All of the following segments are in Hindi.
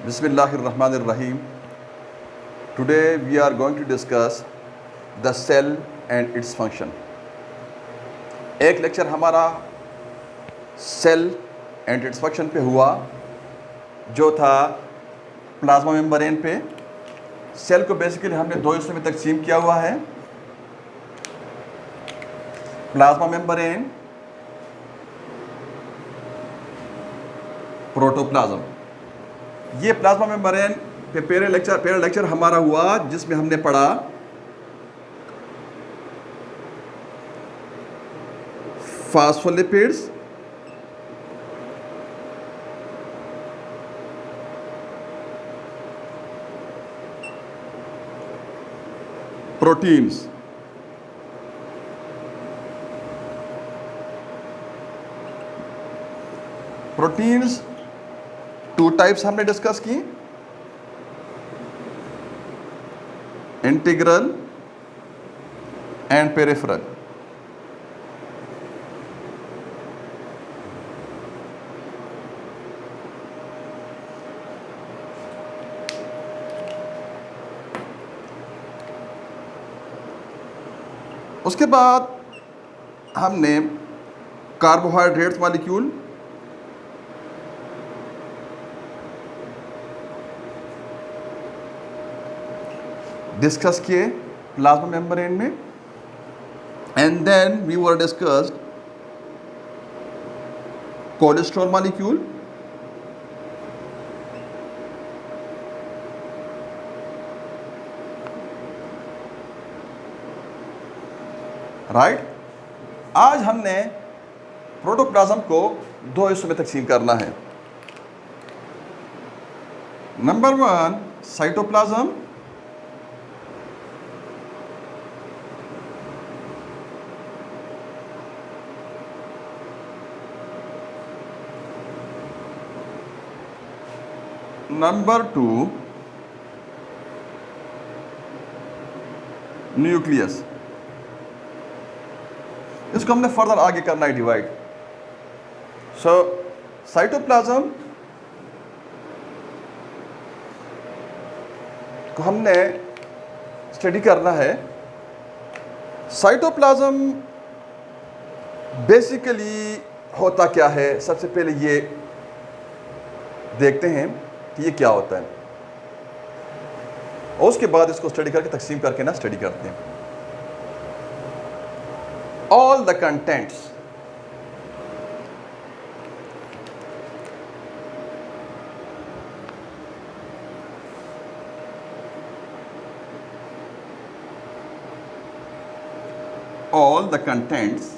Bismillahirrahmanirrahim. Today we are going to discuss the cell and its function. एक लेक्चर हमारा सेल एंड इट्स फंक्शन पे हुआ जो था प्लाज्मा मेम्ब्रेन पे। सेल को बेसिकली हमने दो हिस्सों में तकसीम किया हुआ है, प्लाज्मा मेम्ब्रेन, प्रोटोप्लाज्म। ये प्लाज्मा मेम्ब्रेन पे पहला लेक्चर हमारा हुआ जिसमें हमने पढ़ा phospholipids, proteins. Proteins two types हमने डिस्कस की, इंटीग्रल एंड पेरिफेरल। उसके बाद हमने कार्बोहाइड्रेट्स मॉलिक्यूल, डिस्कस किए प्लाज्मा मेम्ब्रेन में, and then we were discussed cholesterol molecule, right. आज हमने प्रोटोप्लाज्म को दो हिस्सों में तकसीम करना है। Number 1 cytoplasm, number 2 nucleus. इसको हमने फर्दर आगे करना है डिवाइड। सो साइटोप्लाज्म को हमने स्टडी करना है। साइटोप्लाज्म बेसिकली होता क्या है, सबसे पहले ये देखते हैं कि ये क्या होता है, और उसके बाद इसको स्टडी करके तकसीम करके ना स्टडी करते हैं। All the contents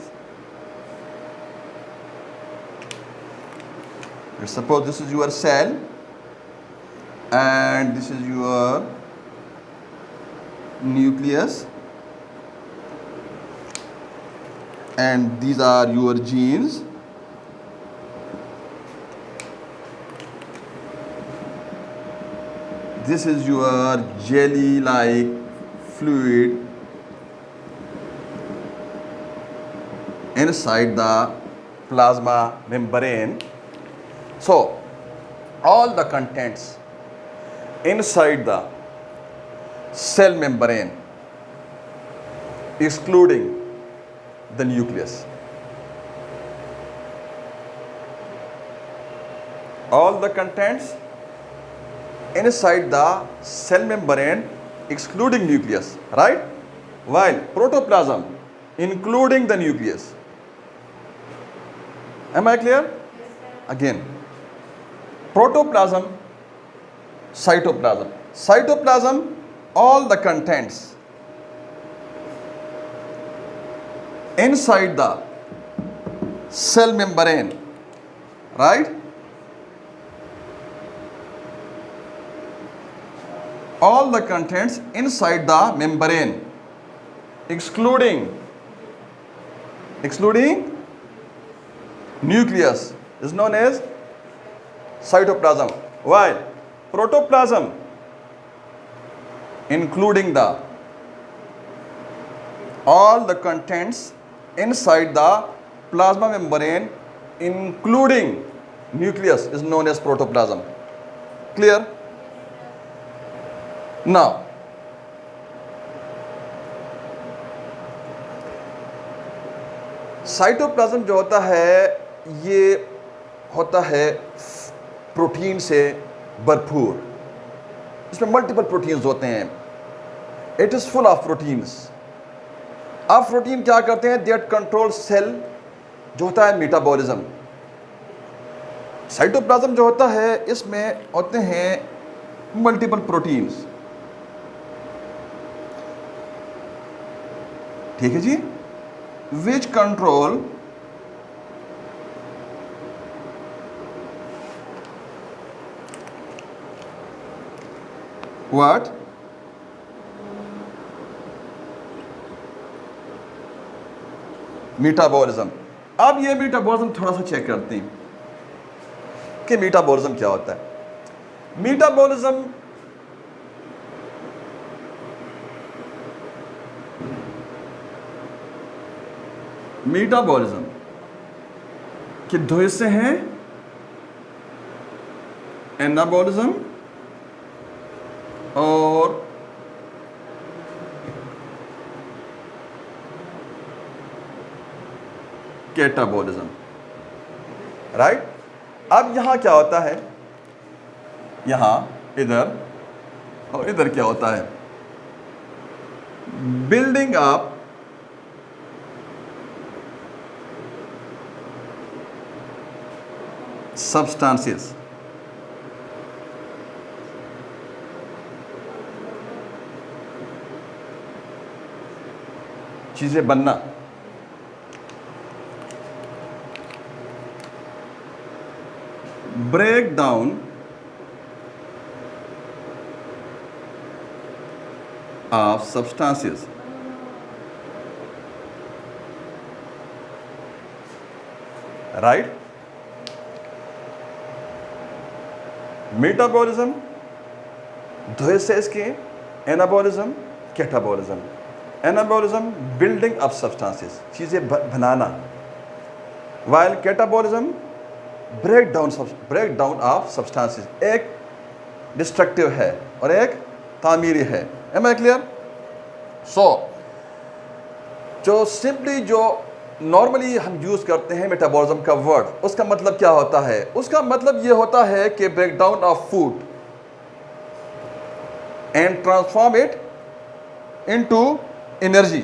let's suppose this is your cell and this is your nucleus and these are your genes. This is your jelly like fluid inside the plasma membrane. So all the contents inside the cell membrane excluding the nucleus, all the contents inside the cell membrane excluding nucleus, right? While protoplasm including the nucleus. Am I clear? Again, protoplasm, cytoplasm. Cytoplasm, all the contents inside the cell membrane, right? All the contents inside the membrane excluding nucleus is known as cytoplasm, while protoplasm including the all the contents inside the plasma membrane including nucleus is known as protoplasm. Clear? Now cytoplasm जो होता है ये होता है प्रोटीन से भरपूर, इसमें मल्टीपल प्रोटीन्स होते हैं, it is full of proteins. अब प्रोटीन क्या करते हैं? दैट कंट्रोल सेल जो होता है मेटाबॉलिज्म। साइटोप्लाज्म जो होता है इसमें होते हैं मल्टीपल प्रोटीन्स, ठीक है जी, विच कंट्रोल व्हाट? मेटाबॉलिज्म। अब ये मेटाबॉलिज्म थोड़ा सा चेक करते हैं कि मेटाबॉलिज्म क्या होता है। मेटाबॉलिज्म मेटाबॉलिज्म के दो हिस्से हैं, एनाबॉलिज्म और कैटाबॉलिज्म, राइट? अब यहां क्या होता है, यहां इधर और इधर क्या होता है? बिल्डिंग अप substances, चीजें बनना, break down of substances, right? Metabolism दो हिस्से इसके, anabolism, catabolism. Anabolism building up substances, चीजें बनाना, while catabolism break down of substances, एक डिस्ट्रक्टिव है और एक तामीरी है। Am I clear? सो जो सिंपली जो नॉर्मली हम यूज करते हैं मेटाबॉलिज्म का वर्ड, उसका मतलब क्या होता है? उसका मतलब यह होता है कि break down of food and transform it into energy,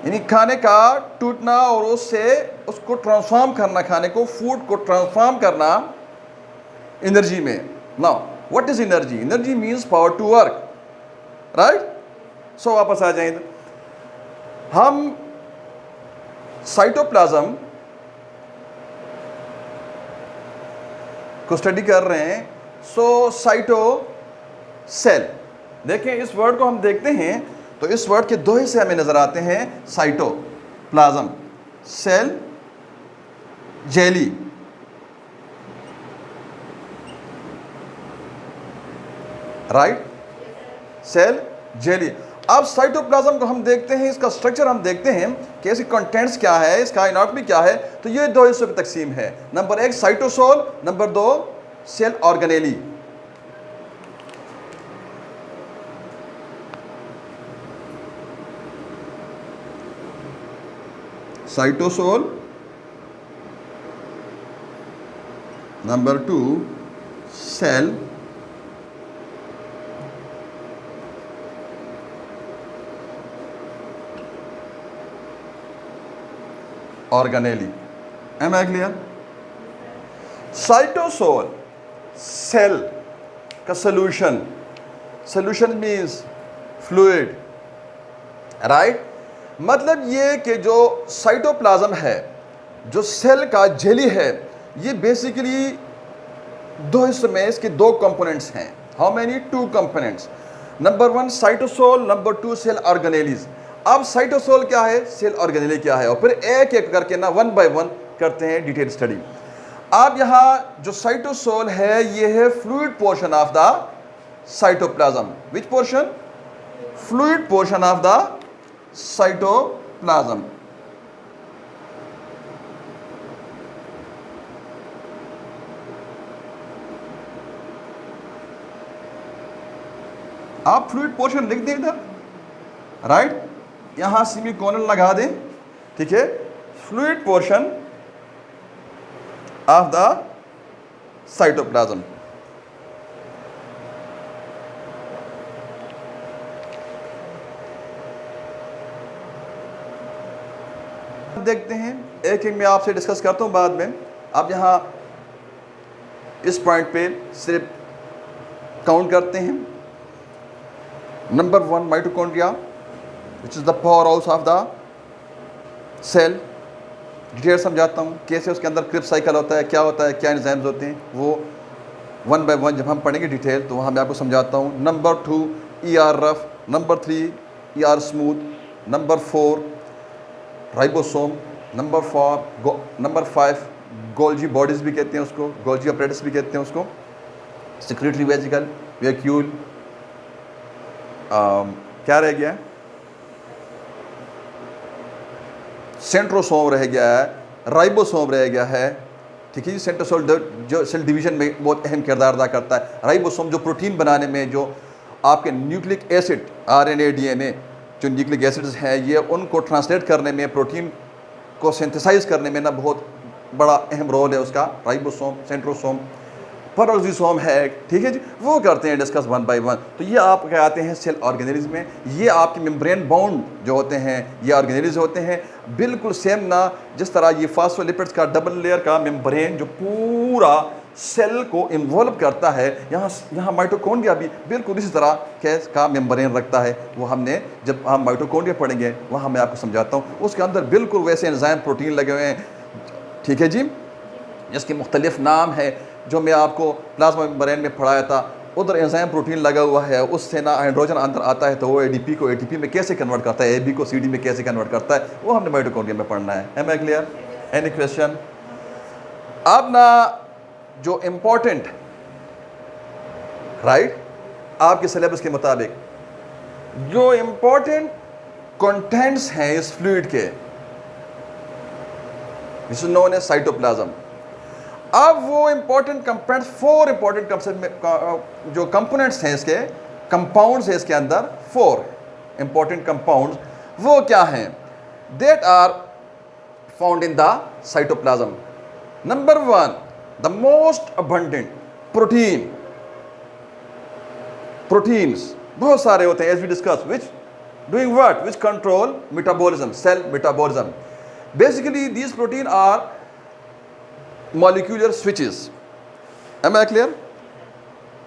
यानी खाने का टूटना और उससे उसको ट्रांसफॉर्म करना, खाने को, फूड को ट्रांसफॉर्म करना एनर्जी में। Now what is energy? Energy means power to work, right? So वापस आ जाएंगे, हम साइटोप्लाज्म को स्टडी कर रहे हैं। सो साइटो सेल, देखें इस वर्ड को हम देखते हैं तो इस वर्ड के दो हिस्से हमें नजर आते हैं, cytoplasm, cell, jelly, right? Cell, jelly. अब साइटोप्लाज्म को हम देखते हैं, इसका स्ट्रक्चर हम देखते हैं कि इसके कंटेंट्स क्या है, इसका एनाटॉमी क्या है। तो ये दो हिस्सों में तकसीम है, नंबर एक साइटोसोल, नंबर दो cell organelle. Cytosol, number two cell organelle. Am I clear? Cytosol cell का solution, solution means fluid, right? मतलब ये कि जो साइटोप्लाज्म है, जो सेल का जेली है, ये बेसिकली दो हिस्सों में, इसके दो कंपोनेंट्स हैं। How many? Two components, number one cytosol, number two cell organelles. अब साइटोसोल क्या है, सेल ऑर्गेनेली क्या है, और फिर एक एक करके ना वन बाय वन करते हैं डिटेल स्टडी। अब यहाँ जो साइटोसोल है ये है fluid portion of the cytoplasm. Which portion? Fluid portion of the cytoplasm. आप फ्लूइड पोर्शन लिख दें इधर, राइट, यहां सेमीकोलन लगा दें, ठीक है, fluid portion of the cytoplasm. देखते हैं, एक एक मैं आपसे डिस्कस करता हूं बाद में। आप यहां इस पॉइंट पे सिर्फ काउंट करते हैं। Number 1 mitochondria which is the power house of the cell. Detail समझाता हूँ कैसे उसके अंदर क्रिप साइकिल होता है, क्या होता है, क्या एंजाइम्स होते हैं, वो 1 बाय 1 जब हम पढ़ेंगे डिटेल तो वहाँ मैं आपको समझाता हूँ। Number 2 ER rough, number 3 ER smooth, number 4 ribosome, number 5 Golgi bodies भी कहते हैं उसको, गोल्जी अपरेटस भी कहते हैं उसको, सिक्रेटरी वेजिकल, वैक्यूल, क्या रह गया है, सेंट्रोसोम रह गया है, राइबोसोम रह गया है, ठीक है जी। सेंट्रोसोम जो सेल डिवीजन में बहुत अहम किरदार अदा करता है। राइबोसोम जो प्रोटीन बनाने में, जो आपके न्यूक्लिक एसिड RNA DNA जो न्यूक्लिक एसिड्स हैं, ये उनको ट्रांसलेट करने में, प्रोटीन को सिंथेसाइज करने में ना बहुत बड़ा अहम रोल है उसका। राइबोसोम, सेंट्रोसोम, पेरोक्सिसोम है, ठीक है जी, वो करते हैं डिस्कस 1 बाय 1। तो ये आप क्या आते हैं सेल ऑर्गेनेल्स में। ये आपके मेम्ब्रेन बाउंड जो होते हैं ये ऑर्गेनेल्स होते हैं, बिल्कुल सेम ना जिस तरह ये फास्फोलिपिड्स का डबल लेयर का मेम्ब्रेन जो पूरा सेल को इन्वॉल्व करता है, यहाँ माइटोकॉन्ड्रिया भी बिल्कुल इसी तरह का मेम्ब्रेन रखता है। वो हमने जब हम माइटोकॉन्ड्रिया पढ़ेंगे वहाँ मैं आपको समझाता हूँ। उसके अंदर बिल्कुल वैसे एंजाइम प्रोटीन लगे हुए हैं, ठीक है जी, जिसके मुख्तलिफ नाम है जो मैं आपको प्लाज्मा मेम्ब्रेन में पढ़ाया था। उधर एंजाइम प्रोटीन लगा हुआ है, उससे ना हाइड्रोजन अंदर आता है तो वो ADP को ATP में कैसे कन्वर्ट करता है, AB को CD में कैसे कन्वर्ट करता है, वो हमने माइटोकॉन्ड्रिया में पढ़ना है। Am I clear? Any question? अब ना जो इम्पोर्टेंट, राइट, आपके सिलेबस के मुताबिक जो इम्पोर्टेंट कंटेंट्स हैं इस फ्लूइड के, this is known as cytoplasm. अब वो इंपॉर्टेंट कंपोनेंट्स, 4 इंपॉर्टेंट जो कंपोनेंट्स हैं इसके, कंपाउंड्स हैं इसके अंदर, 4 इंपॉर्टेंट कंपाउंड्स, वो क्या हैं? That are found in the cytoplasm. Number 1 the most abundant protein. Proteins बहुत सारे होते हैं, as we discuss, which doing what, which control metabolism, cell metabolism. Basically these protein are molecular switches. Am I clear?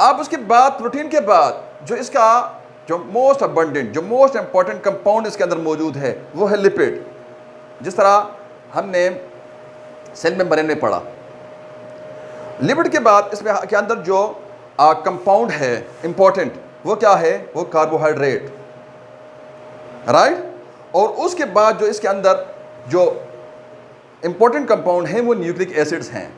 अब उसके बाद प्रोटीन के बाद जो इसका जो मोस्ट अबंडेंट, जो मोस्ट इंपॉर्टेंट कंपाउंड इसके अंदर मौजूद है वो है लिपिड। जिस तरह हमने सेल मेम्ब्रेन में पढ़ा, लिपिड के बाद इसमें के अंदर जो कंपाउंड है इंपॉर्टेंट, वो क्या है? वो कार्बोहाइड्रेट, राइट। और उसके बाद जो इसके अंदर जो इंपॉर्टेंट कंपाउंड हैं वो न्यूक्लिक एसिड्स हैं,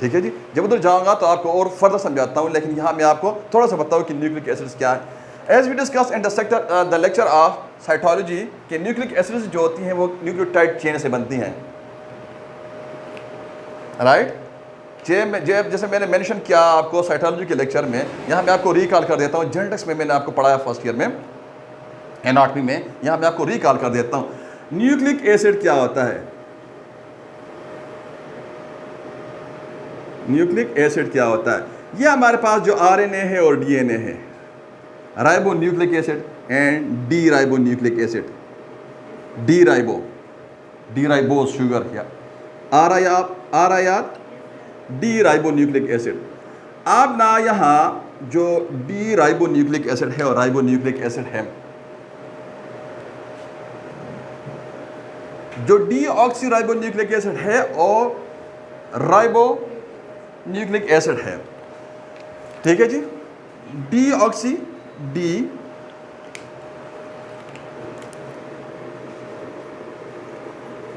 ठीक है जी। जब उधर जाऊंगा तो आपको और फर्दर समझाता हूं, लेकिन यहां मैं आपको थोड़ा सा बताऊं कि न्यूक्लिक एसिड्स क्या है। As we discuss in the lecture of cytology कि न्यूक्लिक एसिड्स जो होती हैं वो न्यूक्लियोटाइड चेन से बनती हैं, राइट। जैसे मैंने मेंशन किया आपको साइटोलॉजी के लेक्चर में, यहां मैं आपको रिकॉल कर देता हूं। जेनेटिक्स में मैंने आपको पढ़ाया फर्स्ट ईयर में, एनाटॉमी में, यहां मैं आपको रिकॉल कर देता हूं। न्यूक्लिक एसिड क्या होता है? न्यूक्लिक एसिड क्या होता है? ये हमारे पास जो RNA है और DNA है, ribo nucleic acid and D ribo nucleic acid, D ribose sugar, क्या RIR D ribo nucleic acid. अब ना यहाँ जो डी राइबो न्यूक्लिक एसिड है और राइबो न्यूक्लिक एसिड है, जो D oxy ribo nucleic acid है और राइबो न्यूक्लिक एसिड है, ठीक है जी। Deoxy, D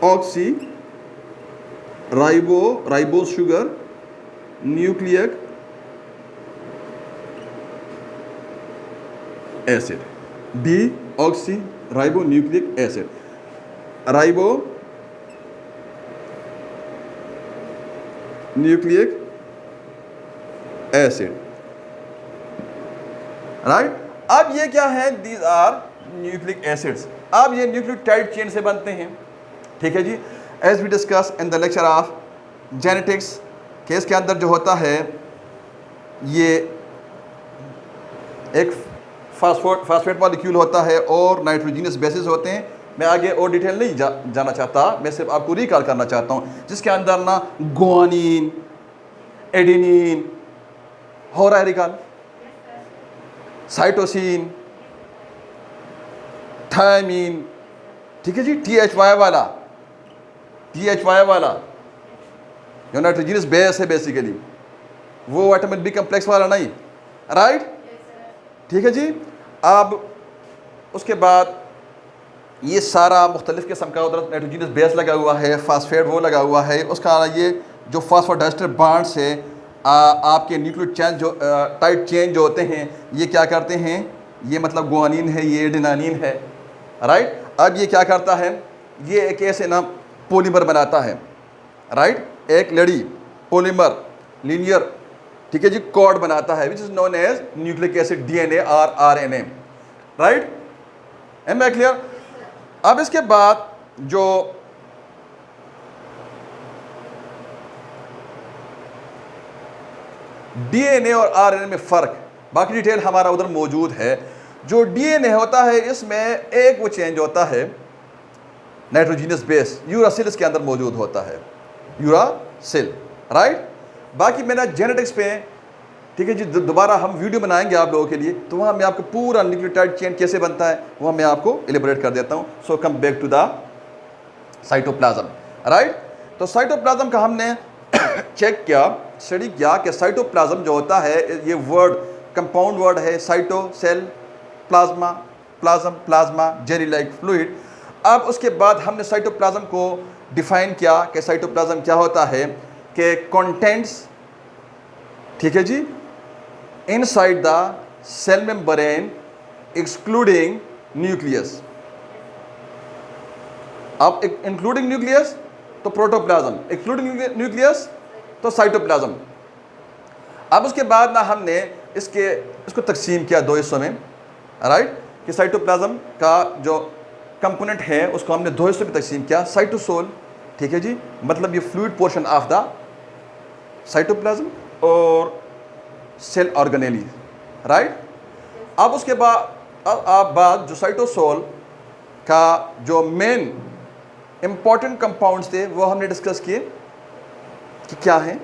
oxy ribose sugar nucleic acid, D oxy ribo nucleic acid, ribo nucleic acid. Right. अब ये क्या है, दीज आर न्यूक्लिक एसिड्स। अब ये न्यूक्लियोटाइड चेन से बनते हैं, ठीक है जी। As we discuss in the lecture of genetics, case के अंदर जो होता है ये एक फास्फेट मॉलिक्यूल होता है और नाइट्रोजीनियस बेसिस होते हैं। मैं आगे और डिटेल नहीं जाना चाहता, मैं सिर्फ आपको रिकॉल करना चाहता हूँ, जिसके अंदर ना गुआनिन, एडेनिन हो रहा है रिकॉल, साइटोसिन, थायमीन, ठीक है जी, THY वाला, THY वाला जो नाइट्रोजीनियस बेस है बेसिकली, वो विटामिन B कम्प्लेक्स वाला नहीं, राइट, ठीक है जी। अब उसके बाद ये सारा मुख्तलिफ किस्म का उधर नाइट्रोजीनियस बेस लगा हुआ है, फास्फेट वो लगा हुआ है, उसका ये जो फास्फोडाइस्टर बॉन्ड्स है आपके न्यूक्लियोटाइड चेन जो टाइट चेन जो होते हैं, ये क्या करते हैं, ये मतलब गुआनिन है, ये एडेनाइन है, राइट। अब ये क्या करता है, ये एक ऐसे ना पॉलीमर बनाता है, राइट, एक लड़ी पॉलीमर लीनियर, ठीक है जी, कॉर्ड बनाता है, which is known as nucleic acid, DNA और RNA, right. Am I clear. अब इसके बाद जो DNA और RNA में फ़र्क, बाकी डिटेल हमारा उधर मौजूद है। जो DNA होता है इसमें एक वो चेंज होता है, नाइट्रोजीनियस बेस यूरासिल इसके अंदर मौजूद होता है, यूरासिल, राइट। बाकी मेरा जेनेटिक्स पे, ठीक है जी, दोबारा हम वीडियो बनाएंगे आप लोगों के लिए, तो वहाँ मैं आपको पूरा न्यूक्लियोटाइड चेन कैसे बनता है वहाँ मैं आपको एलिबरेट कर देता हूँ। So come back to the cytoplasm, right. तो साइटोप्लाज्म का हमने चेक किया, स्टडी किया कि साइटोप्लाज्म जो होता है ये वर्ड कंपाउंड वर्ड है, cyto cell, plasma plasm, plasma jelly like fluid. अब उसके बाद हमने साइटोप्लाज्म को डिफाइन किया कि साइटोप्लाज्म क्या होता है, कि कंटेंट्स, ठीक है जी, inside the cell membrane excluding nucleus. अब इंक्लूडिंग न्यूक्लियस तो प्रोटोप्लाज्म, एक्सक्लूडिंग न्यूक्लियस तो साइटोप्लाज्म। अब उसके बाद ना हमने इसको तकसीम किया दो हिस्सों में, राइट, कि साइटोप्लाज्म का जो कंपोनेंट है उसको हमने दो हिस्सों में तकसीम किया, साइटोसोल, ठीक है जी, मतलब ये fluid portion of the cytoplasm, और सेल ऑर्गेनेली, राइट। अब उसके बाद जो साइटोसोल का जो मेन इंपॉर्टेंट कंपाउंड्स थे वो हमने डिस्कस किए कि क्या हैं,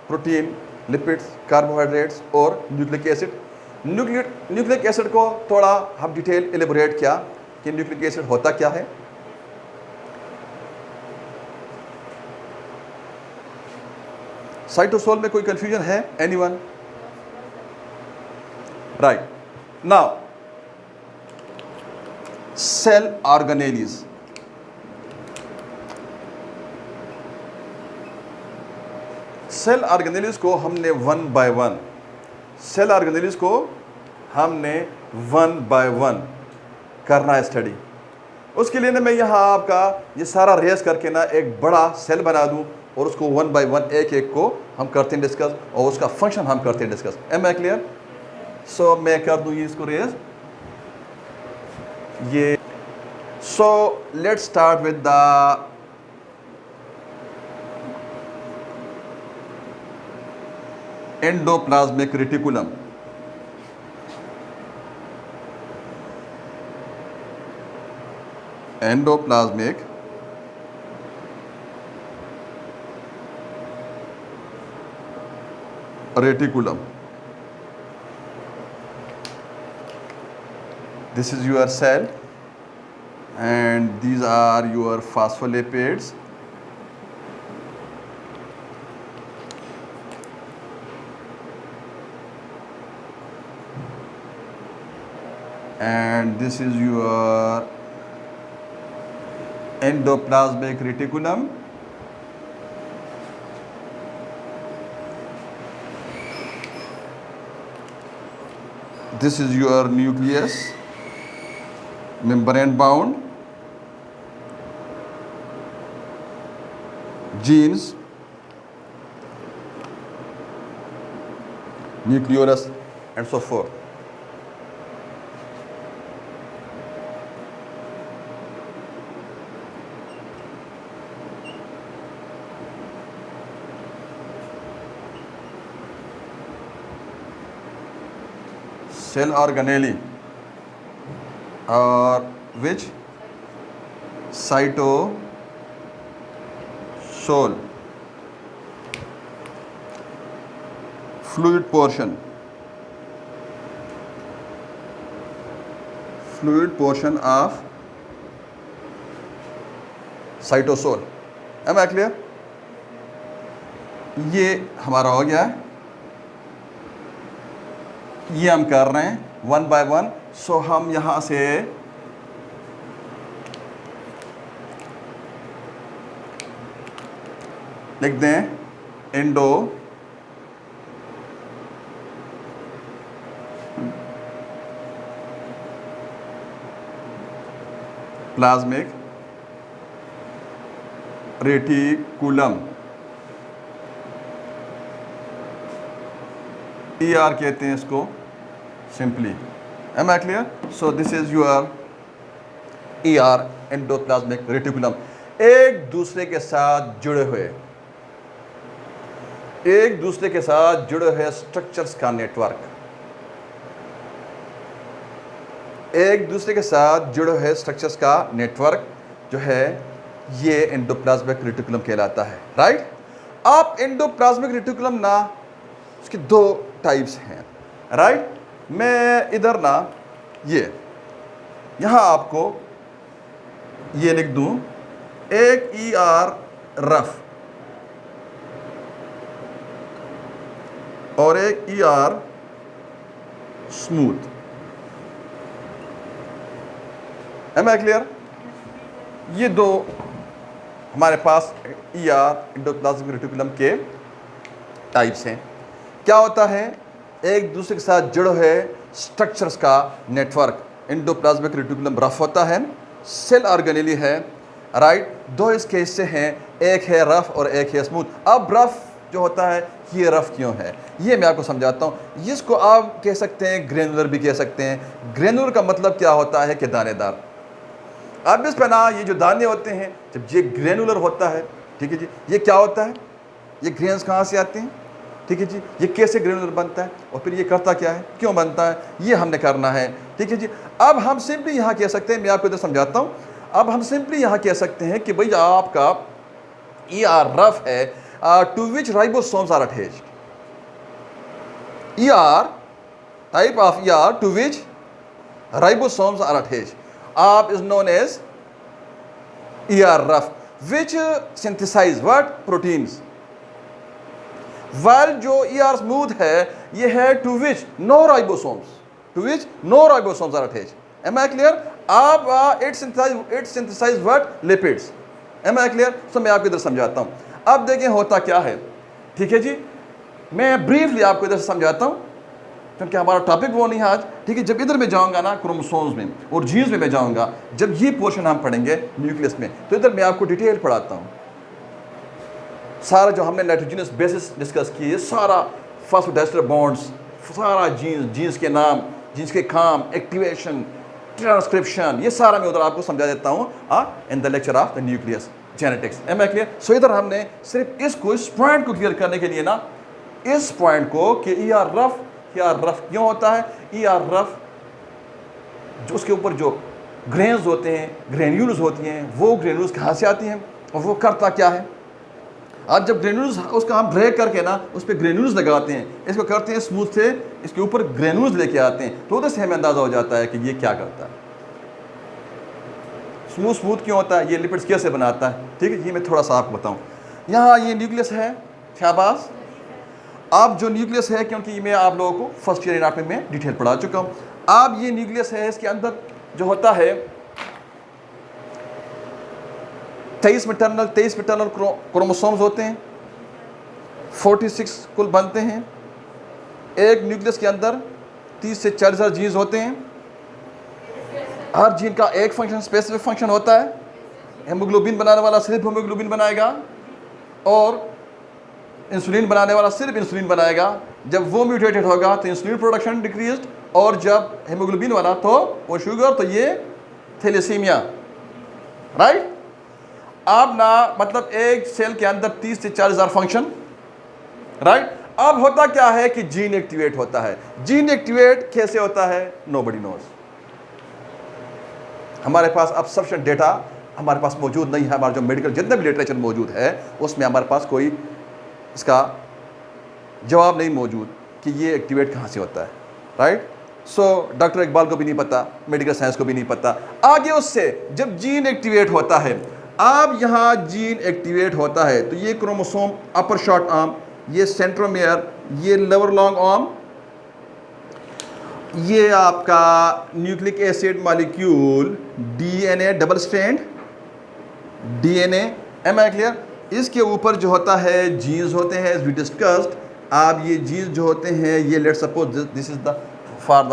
प्रोटीन, लिपिड्स, कार्बोहाइड्रेट्स और न्यूक्लिक एसिड। न्यूक्लिक एसिड को थोड़ा हम डिटेल एलिबोरेट किया कि न्यूक्लिक एसिड होता क्या है। साइटोसोल में कोई कंफ्यूजन है, anyone? Right, now cell organelles. Cell organelles को हमने वन बाय वन करना है स्टडी। उसके लिए ना मैं यहाँ आपका ये सारा रेस करके ना एक बड़ा सेल बना दूँ और उसको वन बाय वन एक एक को हम करते हैं डिस्कस, और उसका फंक्शन हम करते हैं discuss. Am I clear? So मैं कर दूँ ये इसको रेस, ये। So let's start with the endoplasmic reticulum. Endoplasmic reticulum. This is your cell and these are your phospholipids. And this is your endoplasmic reticulum. This is your nucleus, membrane bound, genes, nucleolus and so forth. cell organelle or which cytosol, fluid portion of cytosol. Am I clear? ये हमारा हो गया है, ये हम कर रहे हैं वन बाय वन. सो हम यहां से लिख दें एंडो प्लाज्मिक रेटिकुलम, ER कहते हैं इसको simply. Am I clear? So this is your ER, endoplasmic reticulum. एक दूसरे के साथ जुड़े हुए स्ट्रक्चर्स का नेटवर्क, जो है ये एंडोप्लाज्मिक रेटिकुलम कहलाता है. राइट? आप एंडोप्लाज्मिक रेटिकुलम ना उसके दो टाइप्स हैं. राइट? मैं इधर ना ये यहां आपको ये लिख दूं, एक ER रफ और एक ER smooth. M I clear? ये दो हमारे पास ER एंडोप्लाज्मिक रेटिकुलम के टाइप्स हैं. क्या होता है? एक दूसरे के साथ जुड़े हुए स्ट्रक्चर्स का नेटवर्क. एंडोप्लाज्मिक रेटिकुलम रफ होता है, सेल ऑर्गेनेली है. राइट? दो इसके हिस्से हैं, एक है रफ और एक है स्मूथ. अब रफ जो होता है, ये रफ क्यों है ये मैं आपको समझाता हूँ. इसको आप कह सकते हैं ग्रेनुलर भी कह सकते हैं. ग्रेनुलर का मतलब क्या होता है कि दानेदार. अब इस पर ना ये जो दाने होते हैं, जब ये ग्रेनुलर होता है, ठीक है जी, ये क्या होता है, ये ग्रेन्स कहाँ से आते हैं, ठीक है जी, ये कैसे ग्रेनुलर बनता है और फिर ये करता क्या है, क्यों बनता है, ये हमने करना है. ठीक है जी. अब हम सिंपली यहाँ कह सकते हैं, मैं आपको इधर समझाता हूँ. अब हम सिंपली यहाँ कह सकते हैं कि भाई आपका ER रफ है, to which ribosomes are attached. ER type of ER to which ribosomes are attached is known as ER rough, which synthesize what? Proteins. While जो ER smooth है, ये है to which no ribosomes are attached. Am I clear? अब it synthesize what? Lipids. Am I clear? So मैं आपको इधर समझाता हूँ. अब देखें होता क्या है. ठीक है जी, मैं ब्रीफली आपको इधर समझाता हूँ क्योंकि हमारा टॉपिक वो नहीं है आज. ठीक है, जब इधर में जाऊंगा ना क्रोमोसोम्स में और जीन्स में मैं जाऊंगा, जब ये पोर्शन हम पढ़ेंगे न्यूक्लियस में, तो इधर मैं आपको डिटेल पढ़ाता हूँ. सारा जो हमने नाइट्रोजनस बेसिस डिस्कस किए, सारा फॉस्फोडाइस्टर बॉन्ड्स, सारा जीन्स के नाम, जीन्स के काम, एक्टिवेशन, ट्रांसक्रिप्शन, ये सारा मैं उधर आपको समझा देता हूँ in the lecture of the nucleus genetics. Am I clear? So इधर हमने सिर्फ इस पॉइंट को क्लियर करने के लिए ना, इस पॉइंट को कि ER रफ क्यों होता है. ER रफ जो उसके ऊपर जो ग्रेन्स होते हैं, ग्रेन्यूल्स होती हैं, वो ग्रेन्यूल्स कहाँ से आती हैं और वो करता क्या है. आज जब ग्रेन्यूल्स उसका हम ब्रेक करके ना उस पर ग्रेन्यूल्स लगाते हैं, इसको करते हैं स्मूथ से, इसके ऊपर ग्रेन्यूल्स लेके आते हैं, तो उधर से हमें अंदाज़ा हो जाता है कि ये क्या करता है. स्मूथ क्यों होता है, ये लिपिड्स कैसे बनाता है. ठीक है, ये मैं थोड़ा सा आपको बताऊँ. यहाँ ये न्यूक्लियस है, शाबाश. अब जो न्यूक्लियस है, क्योंकि मैं आप लोगों को फर्स्ट ईयर एनाटॉमी में डिटेल पढ़ा चुका हूँ. अब ये न्यूक्लियस है, इसके अंदर जो होता है 23 मैटरनल क्रोमोसोम्स होते हैं, 46 कुल बनते हैं. एक न्यूक्लियस के अंदर 30 से 40,000 जीन्स होते हैं. हर जीन का एक फंक्शन, स्पेसिफिक फंक्शन होता है. हेमोग्लोबिन बनाने वाला सिर्फ हेमोग्लोबिन बनाएगा और इंसुलिन बनाने वाला सिर्फ इंसुलिन बनाएगा. जब वो म्यूटेटेड होगा तो इंसुलिन प्रोडक्शन डिक्रीज्ड, और जब हेमोग्लोबिन वाला तो वो शुगर, तो ये थैलेसीमिया. राइट? अब ना मतलब एक सेल के अंदर 30 से 40,000 फंक्शन. राइट? अब होता क्या है कि जीन एक्टिवेट होता है। जीन एक्टिवेट कैसे होता है? Nobody knows. हमारे पास अब सफिशिएंट डेटा हमारे पास मौजूद नहीं है। हमारा जो मेडिकल जितना भी लिटरेचर मौजूद है उसमें हमारे पास कोई इसका जवाब नहीं मौजूद कि ये एक्टिवेट कहाँ से होता है, राइट। सो डॉक्टर इकबाल को भी नहीं पता, मेडिकल साइंस को भी नहीं पता। आगे उससे जब जीन एक्टिवेट होता है, अब यहाँ जीन एक्टिवेट होता है तो ये क्रोमोसोम अपर शॉर्ट आर्म, ये सेंट्रोमियर, ये लोअर लॉन्ग आर्म, ये आपका nucleic acid molecule, DNA double strand DNA, am I clear. इसके ऊपर जो होता है जीन्स होते हैं, एज वी डिस्कस्ड। आप ये जीन्स जो होते हैं ये let suppose this is the for the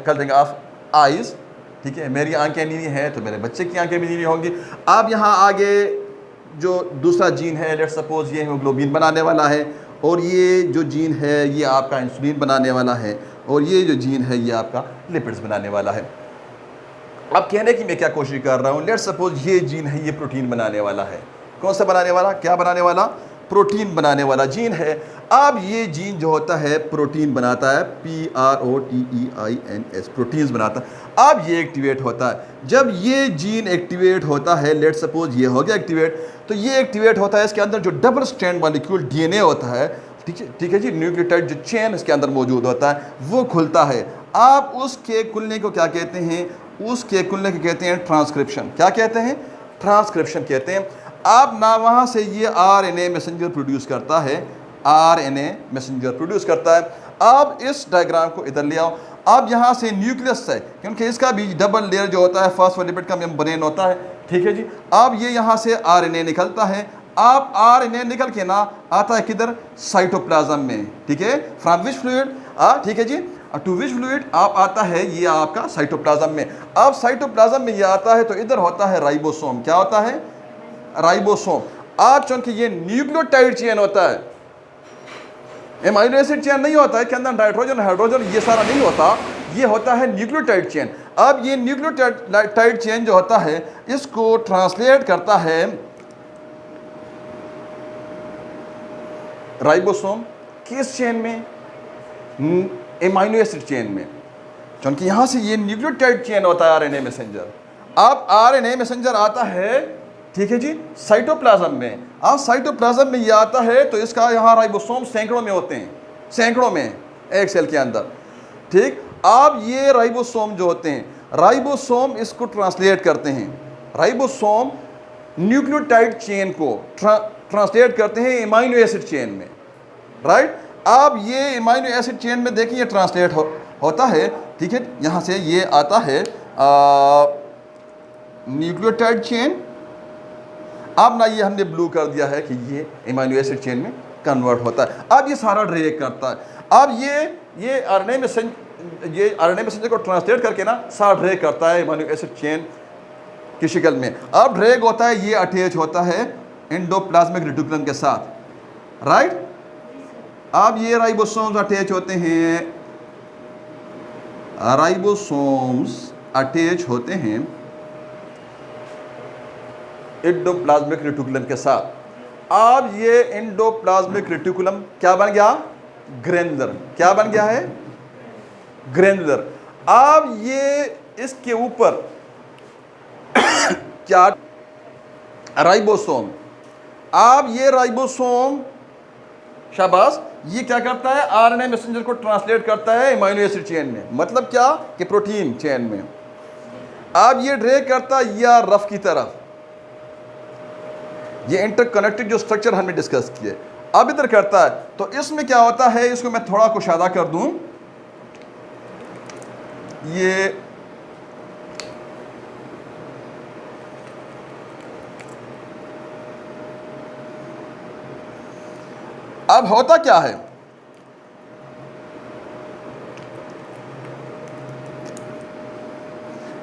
colouring of eyes, ठीक है। मेरी आंखें नीली हैं तो मेरे बच्चे की आंखें भी नीली होंगी। अब यहाँ आगे जो दूसरा जीन है, लेट सपोज ये हीमोग्लोबिन बनाने वाला है, और ये जो जीन है ये आपका इंसुलिन बनाने वाला है, और ये जो जीन है ये आपका लिपिड्स बनाने वाला है। अब कहने की मैं क्या कोशिश कर रहा हूँ, लेट सपोज ये जीन है ये प्रोटीन बनाने वाला है। कौन सा बनाने वाला? क्या बनाने वाला? प्रोटीन बनाने वाला जीन है। अब ये जीन जो होता है प्रोटीन बनाता है, PROTEINS, प्रोटीन्स बनाता है। अब ये एक्टिवेट होता है। जब ये जीन एक्टिवेट होता है, लेट सपोज ये हो गया एक्टिवेट, तो ये एक्टिवेट होता है, इसके अंदर जो डबल स्ट्रैंड मॉलिक्यूल डीएनए होता है, ठीक है जी, न्यूक्लियोटाइड जो चेन इसके अंदर मौजूद होता है वो खुलता है। आप उसके खुलने को क्या कहते हैं? उसके खुलने को कहते हैं ट्रांसक्रिप्शन। क्या कहते हैं? ट्रांसक्रिप्शन कहते हैं। अब ना वहाँ से ये आरएनए मैसेंजर प्रोड्यूस करता है, आरएनए मैसेंजर प्रोड्यूस करता है। अब इस डायग्राम को इधर ले आओ। अब यहाँ से न्यूक्लियस है, क्योंकि इसका भी डबल लेयर जो होता है फॉस्फोलिपिड का मेम्ब्रेन होता है, ठीक है जी। अब ये यहाँ से आरएनए निकलता है। अब आरएनए निकल के ना आता है किधर? साइटोप्लाज्म में, ठीक है। फ्रॉम विच फ्लूइड, ठीक है जी, टू विच फ्लूइड आप आता है ये आपका साइटोप्लाज्म में। अब साइटोप्लाज्म में ये आता है तो इधर होता है राइबोसोम। क्या होता है? राइबोसोम। आज चूंकि ये न्यूक्लियोटाइड चेन होता है, एमाइनो एसिड चेन नहीं होता है के अंदर नाइट्रोजन हाइड्रोजन ये सारा नहीं होता, ये होता है न्यूक्लियोटाइड चेन। अब ये न्यूक्लियोटाइड चेन जो होता है इसको ट्रांसलेट करता है राइबोसोम किस चेन में? एमाइनो एसिड चेन में, क्योंकि यहां से ये न्यूक्लियोटाइड चेन होता है आरएनए मैसेंजर। अब आरएनए मैसेंजर आता है, ठीक है जी, साइटोप्लाज्म में। अब साइटोप्लाज्म में ये आता है तो इसका यहाँ राइबोसोम सैकड़ों में होते हैं, सैकड़ों में एक सेल के अंदर, ठीक। अब ये राइबोसोम जो होते हैं, राइबोसोम इसको ट्रांसलेट करते हैं। राइबोसोम न्यूक्लियोटाइड चेन को ट्रांसलेट करते हैं एमाइनो एसिड चेन में, राइट। अब ये एमाइनो एसिड चेन में देखिए ट्रांसलेट होता है, ठीक है। यहाँ से ये आता है न्यूक्लियोटाइड चेन। अब ना ये हमने ब्लू कर दिया है कि ये एमाइनो एसिड चेन में कन्वर्ट होता है। अब ये सारा ड्रैग करता है। अब ये आरएनए मैसेंजर को ट्रांसलेट करके ना सारा ड्रैग करता है एमाइनो एसिड चेन की शक्ल में। अब ड्रैग होता है, ये अटैच होता है एंडोप्लाज्मिक रेटिकुलम के साथ, राइट। अब ये राइबोसोम्स अटैच होते हैं, राइबोसोम्स अटैच होते हैं एंडोप्लाज्मिक रेटिकुलम के साथ। अब ये एंडोप्लाज्मिक रेटिकुलम क्या बन गया? ग्रेनुलर। क्या बन गया है? ग्रेनुलर। अब ये इसके ऊपर क्या? राइबोसोम। अब ये राइबोसोम, शाबाश, ये क्या करता है? आरएनए मैसेंजर को ट्रांसलेट करता है एमाइनो एसिड चेन में, मतलब क्या कि प्रोटीन चेन में। अब ये ड्रैग करता है या रफ की तरफ, ये इंटरकनेक्टेड जो स्ट्रक्चर हमने डिस्कस किए, अब इधर करता है। तो इसमें क्या होता है, इसको मैं थोड़ा कुशादा कर दूं, ये अब होता क्या है,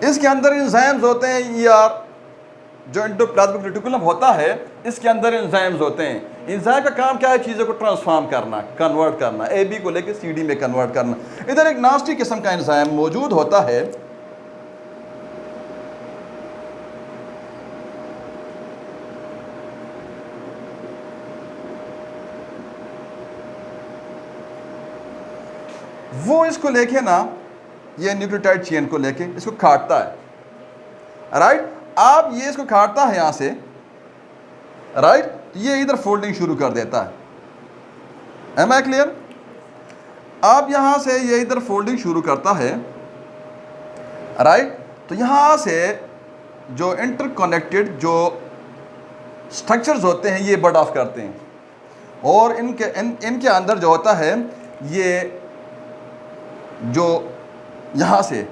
इसके अंदर एंजाइम्स होते हैं यार। जो एंडोप्लाज्मिक रेटिकुलम होता है इसके अंदर एंजाइम्स होते हैं। एंजाइम का काम क्या है? चीज़ों को ट्रांसफॉर्म करना, कन्वर्ट करना, ए बी को लेकर सी डी में कन्वर्ट करना। इधर एक नास्टी किस्म का एंजाइम मौजूद होता है, वो इसको लेके ना, ये न्यूक्लियोटाइड चेन को लेके इसको काटता है, राइट। अब ये इसको काटता है यहाँ से, राइट, ये इधर फोल्डिंग शुरू कर देता है। Am I clear? अब यहाँ से ये इधर फोल्डिंग शुरू करता है, राइट। तो यहाँ से जो इंटरकनेक्टेड जो स्ट्रक्चर्स होते हैं ये बड ऑफ करते हैं, और इनके अंदर जो होता है ये जो यहाँ से,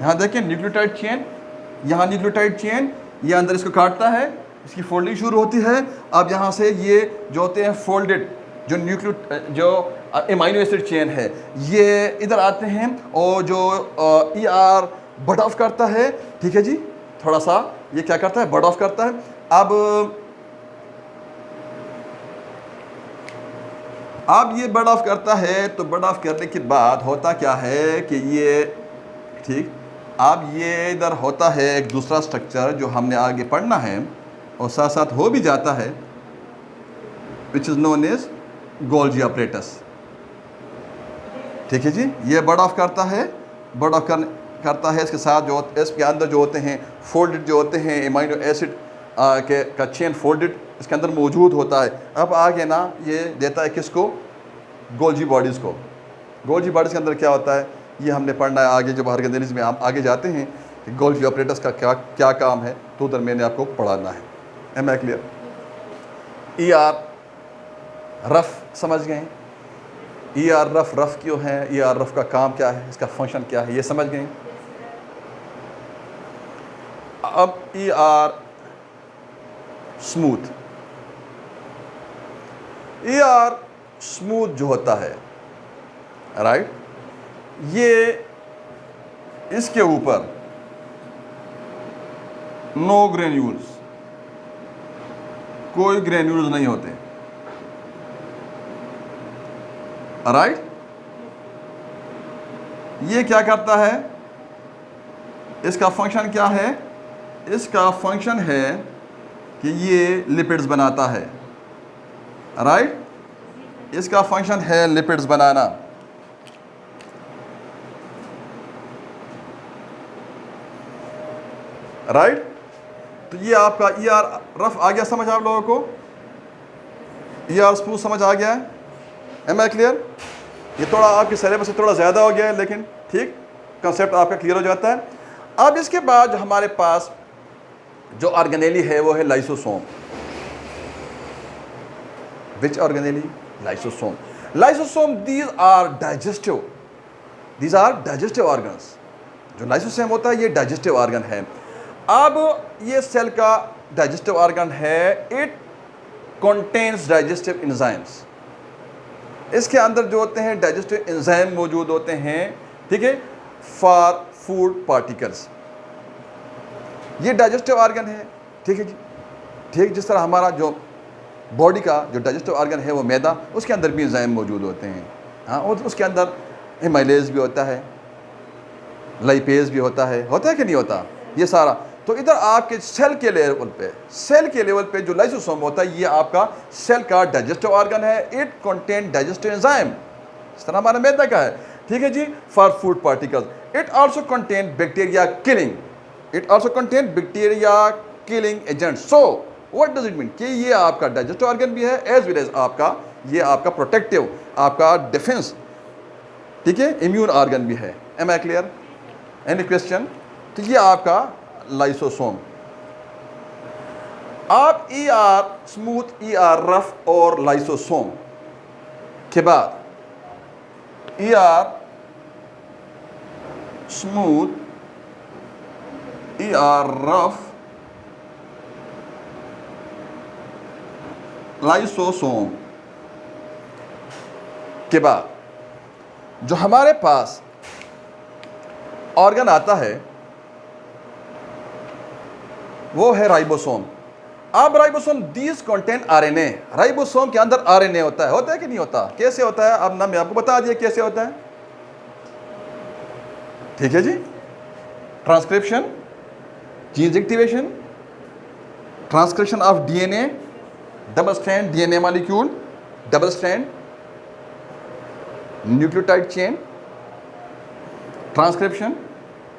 यहाँ देखिए न्यूक्लियोटाइड चेन, यहाँ न्यूक्लियोटाइड चेन, ये अंदर इसको काटता है, इसकी फोल्डिंग शुरू होती है। अब यहाँ से ये जो होते हैं फोल्डेड जो जो एमाइनो एसिड चेन है ये इधर आते हैं, और जो ER बड ऑफ करता है, ठीक है जी, थोड़ा सा ये क्या करता है, बड ऑफ करता है। अब ये बड ऑफ करता है, तो बड ऑफ करने के बाद होता क्या है कि ये, ठीक, अब ये इधर होता है एक दूसरा स्ट्रक्चर जो हमने आगे पढ़ना है और साथ साथ हो भी जाता है, which is known as Golgi apparatus, ठीक है जी। ये बड ऑफ करता है, बड ऑफ करता है, इसके साथ जो इसके अंदर जो होते हैं फोल्डेड जो होते हैं एमाइनो एसिड का चेन फोल्डेड इसके अंदर मौजूद होता है। अब आगे ना ये देता है किसको, गोल्जी बॉडीज़ को। गोल्जी बॉडीज़ के अंदर क्या होता है ये हमने पढ़ना है आगे, जब ऑर्गेनेलिज्म में हम आगे जाते हैं कि गोल्जी apparatus का क्या काम है, तो उधर मैंने आपको पढ़ाना है। Am I clear? ER rough समझ गए? ER रफ क्यों है, ER रफ का काम क्या है, इसका फंक्शन क्या है, ये समझ गए? अब ER स्मूथ, ER स्मूथ जो होता है, राइट, ये इसके ऊपर नो ग्रेन्यूल्स, कोई ग्रेन्यूल्स नहीं होते, राइट। ये क्या करता है, इसका फंक्शन क्या है, इसका फंक्शन है कि ये लिपिड्स बनाता है, राइट, इसका फंक्शन है लिपिड्स बनाना। राइट, तो ये आपका ER रफ आ गया समझ आप लोगों को, ER स्मूथ समझ आ गया है? Am I clear? ये थोड़ा आपके सिलेबस से थोड़ा ज़्यादा हो गया है, लेकिन ठीक कंसेप्ट आपका क्लियर हो जाता है। अब इसके बाद जो हमारे पास जो ऑर्गेनेली है वो है lysosome. Which organelle? Lysosome. Lysosome these are digestive organs. जो लाइसोसोम होता है ये डाइजेस्टिव ऑर्गन है। अब ये सेल का डाइजेस्टिव ऑर्गन है, इट कंटेन्स डाइजेस्टिव एंजाइम्स। इसके अंदर जो होते हैं डाइजेस्टिव एंजाइम मौजूद होते हैं, ठीक है, फॉर फूड पार्टिकल्स। ये डाइजेस्टिव ऑर्गन है, ठीक है जी, ठीक। जिस तरह हमारा जो बॉडी का जो डाइजेस्टिव ऑर्गन है वो मैदा, उसके अंदर भी एंजाइम मौजूद होते हैं, हाँ, और उसके अंदर एमाइलेज भी होता है, लाइपेज भी होता है कि नहीं होता, ये सारा। तो इधर आपके सेल के लेवल पे जो लाइसोसोम होता है ये आपका सेल का डाइजेस्टिव ऑर्गन है। इट कंटेन डाइजेस्टिव एंजाइम, इस तरह हमारा मैदा का है, ठीक है जी, for food particles. It also contain bacteria killing agent. So what does it mean कि ये आपका डाइजेस्टिव ऑर्गन भी है, एज वेल एज आपका प्रोटेक्टिव, आपका डिफेंस, ठीक है, इम्यून ऑर्गन भी है। Am I clear? Any question? तो ये आपका लाइसोसोम। आप ER स्मूथ, ER रफ और लाइसोसोम के बाद ER smooth, ER rough, lysosome के बाद जो हमारे पास ऑर्गन आता है वो है राइबोसोम। अब ribosome these contain RNA। Ribosome के अंदर RNA होता है कि नहीं होता? कैसे होता है? अब ना मैं आपको बता दिया कैसे होता है, ठीक है जी। Transcription, gene activation, transcription of DNA, double strand DNA molecule, double strand nucleotide chain, transcription,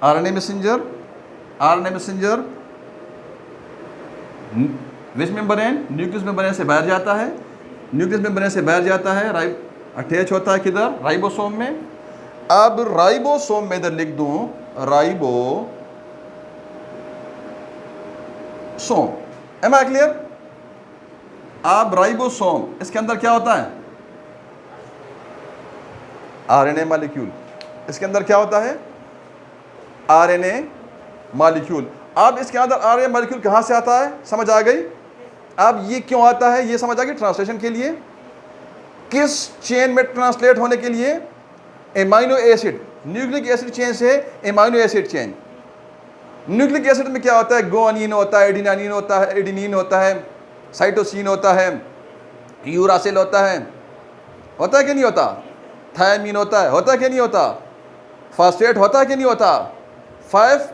RNA messenger, which membrane, nucleus membrane से बाहर जाता है, न्यूक्लियस मेम्ब्रेन से बाहर जाता है, अटैच होता है किधर, राइबोसोम में। अब राइबोसोम में इधर लिख दूं राइबोसोम, एम आई क्लियर? अब राइबोसोम, इसके अंदर क्या होता है, आरएनए मॉलिक्यूल। इसके अंदर क्या होता है, आरएनए मॉलिक्यूल। अब इसके अंदर आरएनए मॉलिक्यूल कहां से आता है, समझ आ गई? अब ये क्यों आता है, ये समझ आ गई? ट्रांसलेशन के लिए, किस चेन में ट्रांसलेट होने के लिए, amino acid, nucleic acid chain से amino acid chain. Nucleic acid में क्या होता है, गुआनिन होता है, एडेनिन होता है, साइटोसिन होता है, यूरासिल होता है कि नहीं होता, थायमीन होता है कि नहीं होता, फास्फेट होता है कि नहीं होता, 5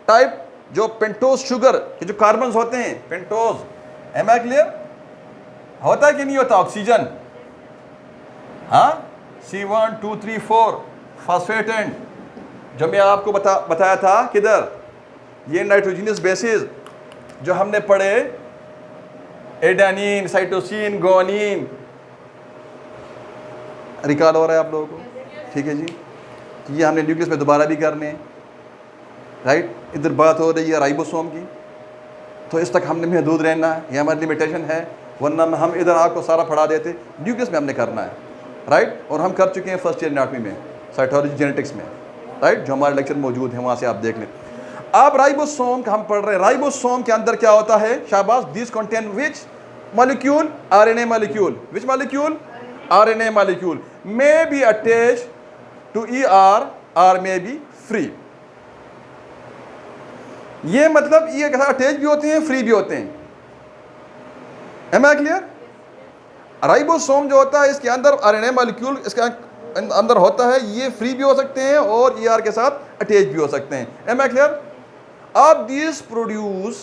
टाइप जो पेंटोज शुगर के जो कार्बन्स होते हैं, पेंटोज, एम आई क्लियर? होता है कि नहीं होता, ऑक्सीजन, हाँ, C1 2 3 4 फास्फेट एंड, जो मैं आपको बताया था किधर, ये नाइट्रोजनस बेसिस जो हमने पढ़े, एडेनिन, साइटोसिन, गुआनिन, रिकॉल हो रहा है आप लोगों को? ठीक है जी। तो ये हमने न्यूक्लियस में दोबारा भी करने हैं, राइट? इधर बात हो रही है राइबोसोम की, तो इस तक हमने महदूद रहना है, ये हमारी लिमिटेशन है, वरना हम इधर आपको सारा पढ़ा देते। न्यूक्लियस में हमने करना है, राइट? और हम कर चुके हैं फर्स्ट ईयर एनाटॉमी में, साइटोलॉजी जेनेटिक्स में, राइट? जो हमारे लेक्चर मौजूद है वहाँ से आप देख लें। अब राइबोसोम का हम पढ़ रहे हैं, राइबोसोम के अंदर क्या होता है, शाबाश, this contain which molecule, RNA molecule, which molecule, RNA molecule, may be attached to ER or may be free। ये मतलब ये अटैच भी होते हैं, फ्री भी होते हैं, एम आई क्लियर? राइबोसोम जो होता है इसके अंदर आरएनए मॉलिक्यूल इसके अंदर होता है, ये फ्री भी हो सकते हैं और ER के साथ अटैच भी हो सकते हैं, एम आई क्लियर? अब these produce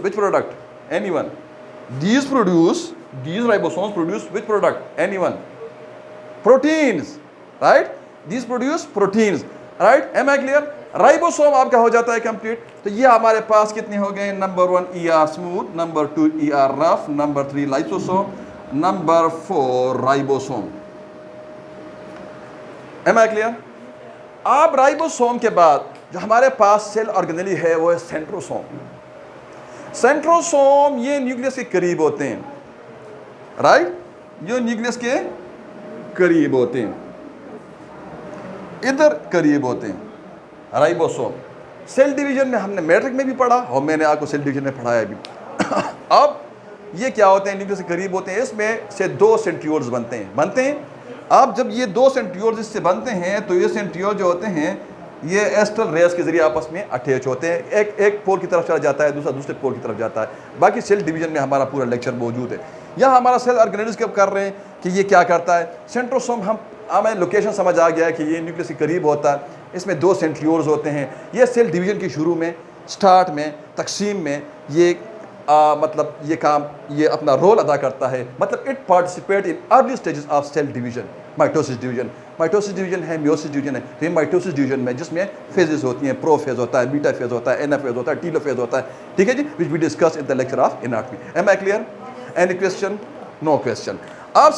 which product, anyone? These ribosomes produce which product, anyone? Proteins, right? These produce proteins, right? Am I clear? Ribosome आपका हो जाता है कंप्लीट। तो ये हमारे पास कितने हो गए, number 1 ER smooth, number 2 ER rough, number 3 lysosome, number 4 ribosome. Am I clear? अब राइबोसोम के बाद जो हमारे पास सेल ऑर्गेनेली है वो है सेंट्रोसोम। सेंट्रोसोम ये न्यूक्लियस के करीब होते हैं, राइट? ये न्यूक्लियस के करीब होते हैं, इधर करीब होते हैं राइबोसोम। सेल डिवीजन में हमने मैट्रिक में भी पढ़ा और मैंने आपको सेल डिवीजन में पढ़ाया भी। अब ये क्या होते हैं, न्यूक्लियस के करीब होते हैं, इसमें से 2 सेंट्रियोल्स बनते हैं। अब जब ये 2 सेंट्रियोल्स इससे बनते हैं तो ये सेंट्रियोल जो होते हैं ये एस्ट्रल रेस के जरिए आपस में अटैच होते हैं, एक पोल की तरफ चला जाता है, दूसरे पोल की तरफ जाता है। बाकी सेल डिवीजन में हमारा पूरा लेक्चर मौजूद है। यहाँ हमारा सेल ऑर्गेनेल्स कब कर रहे हैं कि ये क्या करता है। सेंट्रोसोम हमें लोकेशन समझ आ गया है कि ये न्यूक्लियस के करीब होता है, इसमें 2 सेंट्रियोल्स होते हैं। ये सेल डिवीजन के शुरू में, स्टार्ट में, तकसीम में ये मतलब ये काम, ये अपना रोल अदा करता है, मतलब it participate in early stages of cell division. Mitosis division है, मियोसिस डिवीजन है। तो ये माइटोसिस डिवीजन में जिसमें फेजेस होती हैं, प्रो फेज होता है, बीटा फेज होता है, एना फेज होता है, टीलो फेज होता है, ठीक है जी, which we discuss in the lecture of anatomy. Am I clear? Any question? No question.